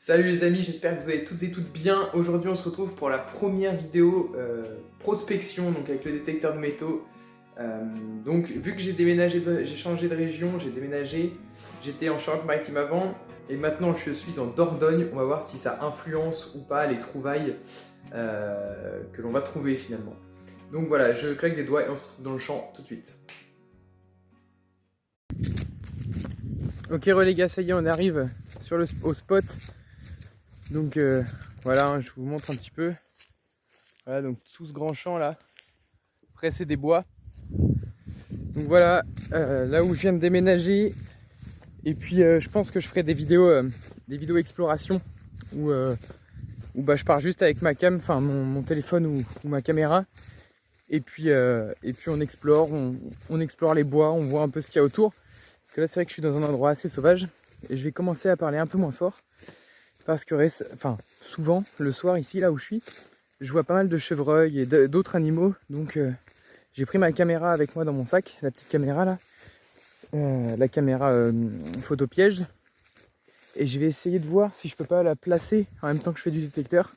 Salut les amis, j'espère que vous allez toutes et toutes bien. Aujourd'hui on se retrouve pour la première vidéo prospection, donc avec le détecteur de métaux. Donc vu que j'ai déménagé, j'ai changé de région, j'ai déménagé, j'étais en Charente-Maritime avant et maintenant je suis en Dordogne. On va voir si ça influence ou pas les trouvailles que l'on va trouver finalement. Donc voilà, je claque des doigts et on se retrouve dans le champ tout de suite. Ok les gars, ça y est, on arrive au spot. Donc voilà, je vous montre un petit peu. Voilà, donc tout ce grand champ là. Après c'est des bois. Donc voilà, là où je viens de déménager. Et puis je pense que je ferai des vidéos exploration où bah, je pars juste avec ma cam, enfin mon téléphone ou ma caméra. Et puis on explore, on explore les bois, on voit un peu ce qu'il y a autour. Parce que là c'est vrai que je suis dans un endroit assez sauvage. Et je vais commencer à parler un peu moins fort. Parce que souvent le soir ici, là où je suis, je vois pas mal de chevreuils et d'autres animaux. Donc j'ai pris ma caméra avec moi dans mon sac, la petite caméra là. La caméra photo piège. Et je vais essayer de voir si je peux pas la placer en même temps que je fais du détecteur.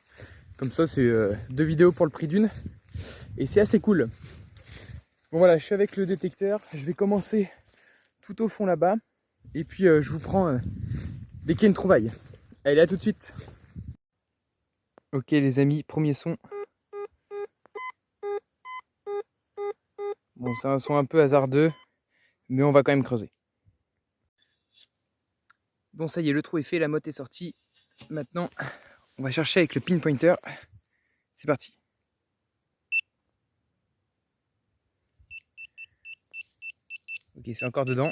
Comme ça c'est 2 vidéos pour le prix d'une. Et c'est assez cool. Bon voilà, je suis avec le détecteur. Je vais commencer tout au fond là-bas. Et puis je vous prends dès qu'il y a une trouvaille. Allez, à tout de suite. Ok les amis, premier son. Bon, c'est un son un peu hasardeux, mais on va quand même creuser. Bon, ça y est, le trou est fait, la motte est sortie. Maintenant, on va chercher avec le pinpointer. C'est parti. Ok, c'est encore dedans.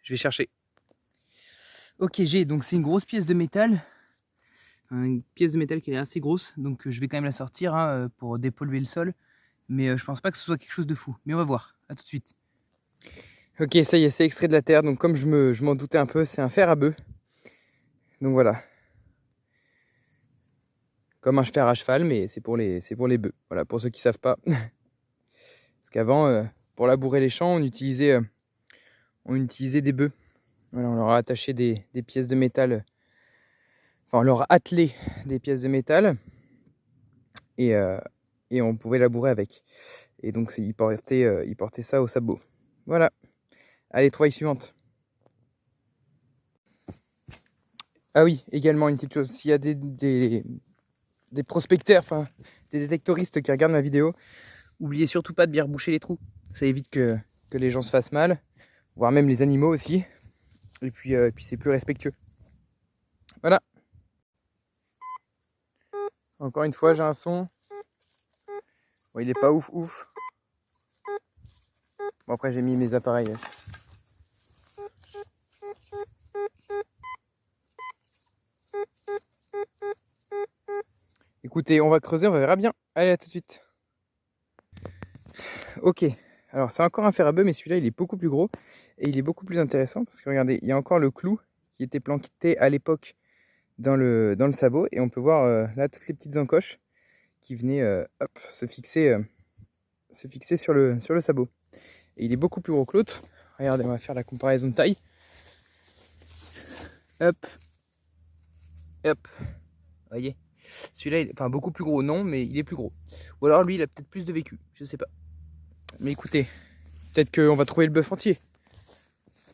Je vais chercher. Ok, donc c'est une grosse pièce de métal. Une pièce de métal qui est assez grosse, donc je vais quand même la sortir pour dépolluer le sol. Mais je pense pas que ce soit quelque chose de fou. Mais on va voir, à tout de suite. Ok, ça y est, c'est extrait de la terre. Donc comme je m'en doutais un peu, c'est un fer à bœuf. Donc voilà. Comme un fer à cheval, mais c'est pour les bœufs. Voilà, pour ceux qui savent pas. Parce qu'avant, pour labourer les champs, on utilisait des bœufs. Voilà, on leur a attaché des pièces de métal. Enfin, on leur a attelé des pièces de métal. Et on pouvait labourer avec. Et donc, ils portaient ça au sabot. Voilà. Allez, trouvaille suivante. Ah oui, également une petite chose. S'il y a des prospecteurs, enfin des détectoristes qui regardent ma vidéo, oubliez surtout pas de bien reboucher les trous. Ça évite que les gens se fassent mal, voire même les animaux aussi. Et puis c'est plus respectueux. Voilà. Encore une fois, j'ai un son. Bon, il est pas ouf. Bon, après, j'ai mis mes appareils. Écoutez, on va creuser, on verra bien. Allez, à tout de suite. Ok. Alors, c'est encore un fer à bœuf, mais celui-là, il est beaucoup plus gros. Et il est beaucoup plus intéressant parce que regardez, il y a encore le clou qui était planté à l'époque dans le sabot. Et on peut voir là toutes les petites encoches qui venaient se fixer sur le sabot. Et il est beaucoup plus gros que l'autre. Regardez, on va faire la comparaison de taille. Hop. Hop. Vous voyez, celui-là, enfin beaucoup plus gros, non, mais il est plus gros. Ou alors lui, il a peut-être plus de vécu, je sais pas. Mais écoutez, peut-être qu'on va trouver le bœuf entier.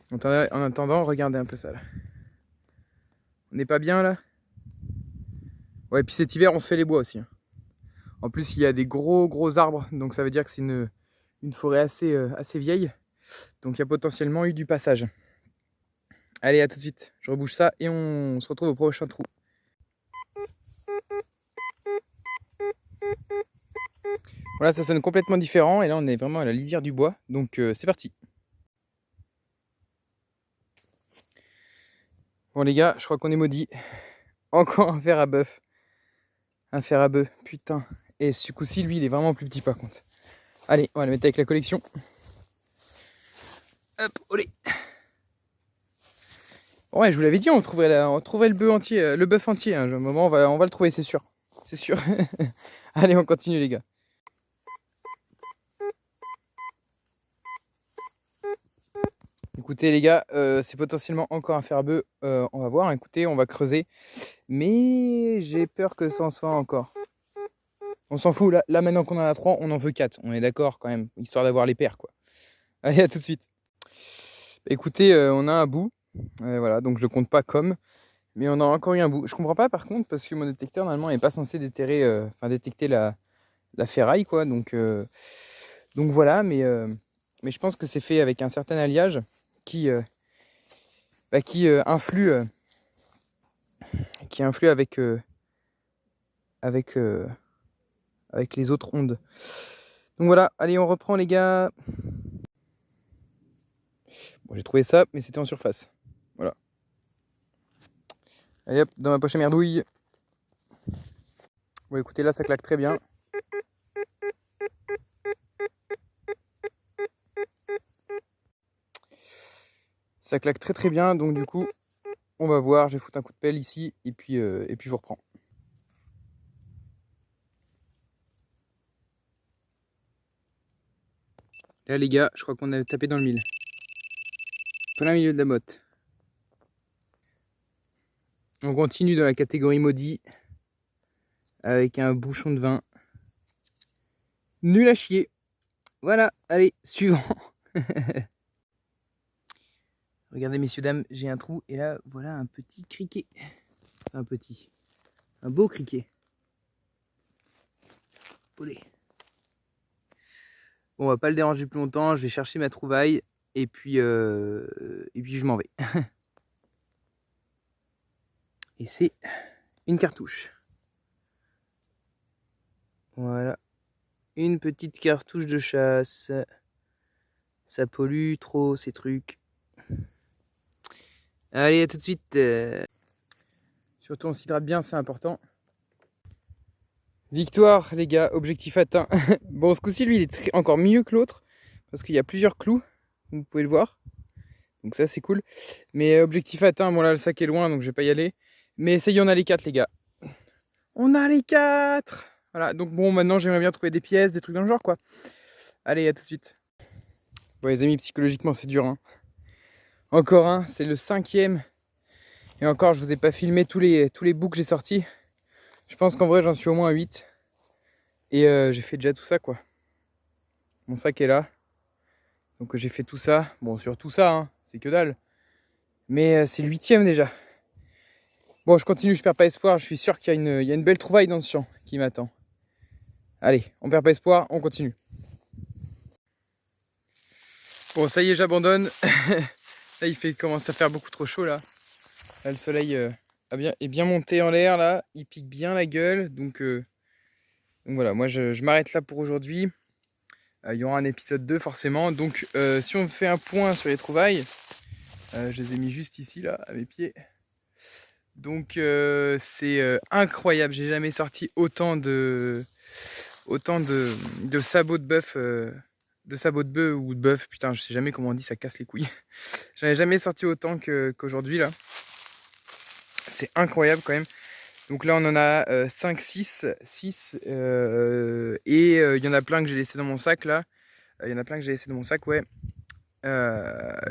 En attendant, regardez un peu ça là. On n'est pas bien là? Ouais, puis cet hiver, on se fait les bois aussi. En plus, il y a des gros arbres, donc ça veut dire que c'est une forêt assez vieille. Donc il y a potentiellement eu du passage. Allez, à tout de suite. Je rebouche ça et on se retrouve au prochain trou. Voilà, ça sonne complètement différent. Et là, on est vraiment à la lisière du bois. Donc c'est parti. Bon les gars, je crois qu'on est maudits. Encore un fer à bœuf. Un fer à bœuf, putain. Et ce coup-ci, lui, il est vraiment plus petit par contre. Allez, on va le mettre avec la collection. Hop, olé. Ouais, je vous l'avais dit, on trouverait le bœuf entier, À un moment, on va le trouver, c'est sûr. C'est sûr. Allez, on continue les gars. Écoutez les gars, c'est potentiellement encore un fer-bœuf, on va voir, écoutez, on va creuser. Mais j'ai peur que ça en soit encore. On s'en fout, là maintenant qu'on en a 3, on en veut 4. On est d'accord quand même, histoire d'avoir les paires quoi. Allez, à tout de suite. Écoutez, on a un bout, voilà, donc je le compte pas comme, mais on a encore eu un bout. Je comprends pas par contre, parce que mon détecteur normalement n'est pas censé détecter la ferraille quoi, donc voilà, mais je pense que c'est fait avec un certain alliage qui influe avec les autres ondes. Donc voilà, allez, on reprend les gars. Bon, j'ai trouvé ça, mais c'était en surface. Voilà. Allez hop, dans ma poche à merdouille. Bon, écoutez, là, ça claque très bien. Ça claque très très bien, donc du coup, on va voir. Je vais foutre un coup de pelle ici, et puis je vous reprends. Là, les gars, je crois qu'on a tapé dans le mille. Plein milieu de la motte. On continue dans la catégorie maudit avec un bouchon de vin. Nul à chier. Voilà, allez, suivant. Regardez messieurs dames, j'ai un trou et là voilà un petit criquet. Un beau criquet. Olé. Bon, on va pas le déranger plus longtemps, je vais chercher ma trouvaille et puis je m'en vais. Et c'est une cartouche. Voilà. Une petite cartouche de chasse. Ça pollue trop ces trucs. Allez, à tout de suite. Surtout on s'hydrate bien, c'est important. Victoire les gars, objectif atteint. Bon, ce coup-ci lui il est encore mieux que l'autre parce qu'il y a plusieurs clous, vous pouvez le voir. Donc ça c'est cool. Mais objectif atteint, bon là le sac est loin donc je vais pas y aller. Mais ça y est, on a les 4 les gars. On a les 4. Voilà, donc bon maintenant j'aimerais bien trouver des pièces, des trucs dans le genre quoi. Allez, à tout de suite. Bon les amis, psychologiquement c'est dur hein. Encore un, c'est le 5e. Et encore je vous ai pas filmé tous les bouts que j'ai sortis. Je pense qu'en vrai j'en suis au moins à 8. Et j'ai fait déjà tout ça quoi. Mon sac est là. Donc j'ai fait tout ça. Bon, sur tout ça, hein, c'est que dalle. Mais c'est le 8e déjà. Bon, je continue, je perds pas espoir. Je suis sûr qu'il y a une belle trouvaille dans ce champ qui m'attend. Allez, on perd pas espoir, on continue. Bon, ça y est, j'abandonne. Là, il commence à faire beaucoup trop chaud là. Là, le soleil est bien monté en l'air là. Il pique bien la gueule. Donc voilà, moi je m'arrête là pour aujourd'hui. Il y aura un épisode 2 forcément. Donc si on fait un point sur les trouvailles, je les ai mis juste ici là, à mes pieds. Donc c'est incroyable, j'ai jamais sorti autant de sabots de bœuf, ou de bœuf, putain je sais jamais comment on dit, ça casse les couilles. J'en ai jamais sorti autant qu'aujourd'hui là. C'est incroyable quand même. Donc là on en a 5, 6 et il y en a plein que j'ai laissé dans mon sac là. Il y en a plein que j'ai laissé dans mon sac, ouais.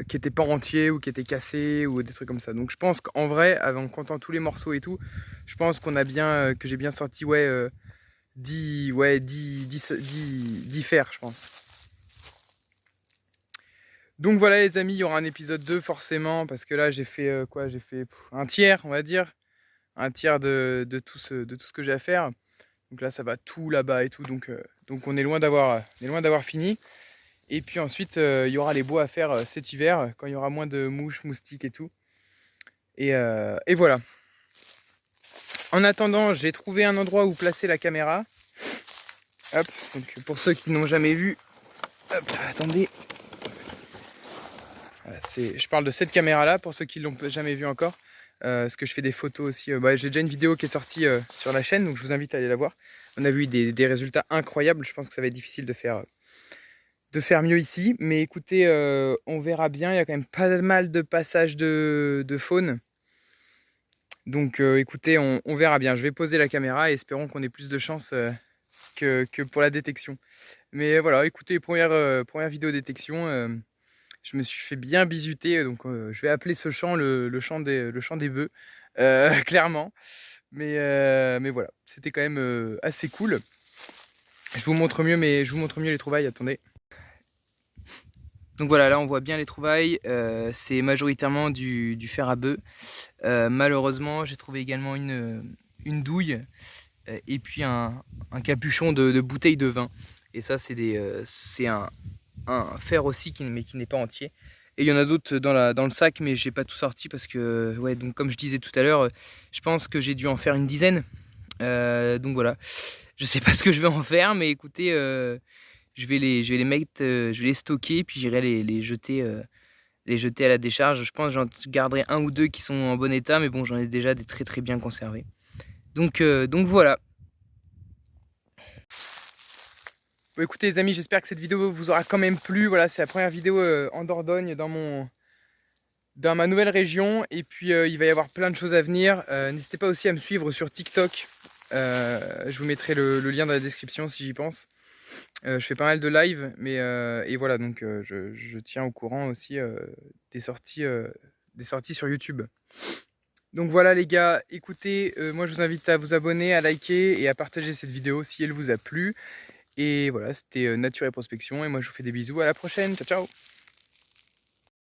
Qui étaient pas entiers ou qui étaient cassés ou des trucs comme ça. Donc je pense qu'en vrai, en comptant tous les morceaux et tout, je pense qu'on a bien que j'ai bien sorti 10 fers, je pense. Donc voilà les amis, il y aura un épisode 2 forcément parce que là j'ai fait j'ai fait un tiers, on va dire, un tiers de tout ce que j'ai à faire. Donc là ça va tout là-bas et tout, donc on est loin d'avoir fini. Et puis ensuite, il y aura les bois à faire cet hiver, quand il y aura moins de mouches, moustiques et tout. Et voilà. En attendant, j'ai trouvé un endroit où placer la caméra. Hop, donc pour ceux qui n'ont jamais vu, hop, attendez. Voilà, je parle de cette caméra-là, pour ceux qui ne l'ont jamais vu encore. Parce que je fais des photos aussi. J'ai déjà une vidéo qui est sortie sur la chaîne, donc je vous invite à aller la voir. On a vu des résultats incroyables. Je pense que ça va être difficile de faire mieux ici, mais écoutez, on verra bien. Il y a quand même pas mal de passages de faune, donc écoutez, on verra bien. Je vais poser la caméra et espérons qu'on ait plus de chance que pour la détection. Mais voilà, écoutez, première vidéo détection, Je me suis fait bien bisuter, donc je vais appeler ce champ le champ des bœufs, clairement. Mais voilà, c'était quand même assez cool. Je vous montre mieux les trouvailles, attendez. Donc voilà, là on voit bien les trouvailles, c'est majoritairement du fer à bœuf. Malheureusement, j'ai trouvé également une douille et puis un capuchon de bouteille de vin. Et ça, c'est un fer aussi, mais qui n'est pas entier. Et il y en a d'autres dans le sac, mais j'ai pas tout sorti parce que, ouais, donc comme je disais tout à l'heure, je pense que j'ai dû en faire une dizaine. Donc voilà, je sais pas ce que je vais en faire, mais écoutez, je vais les mettre, je vais les stocker, puis j'irai les jeter à la décharge. Je pense que j'en garderai un ou deux qui sont en bon état, mais bon, j'en ai déjà des très très bien conservés. Donc voilà. Bon, écoutez les amis, j'espère que cette vidéo vous aura quand même plu. Voilà, c'est la première vidéo en Dordogne dans ma nouvelle région. Et puis il va y avoir plein de choses à venir. N'hésitez pas aussi à me suivre sur TikTok. Je vous mettrai le lien dans la description si j'y pense. Je fais pas mal de live, et voilà, donc je tiens au courant aussi des sorties sur YouTube. Donc voilà les gars, écoutez, moi je vous invite à vous abonner, à liker et à partager cette vidéo si elle vous a plu. Et voilà, c'était Nature et Prospection, et moi je vous fais des bisous, à la prochaine, ciao ciao.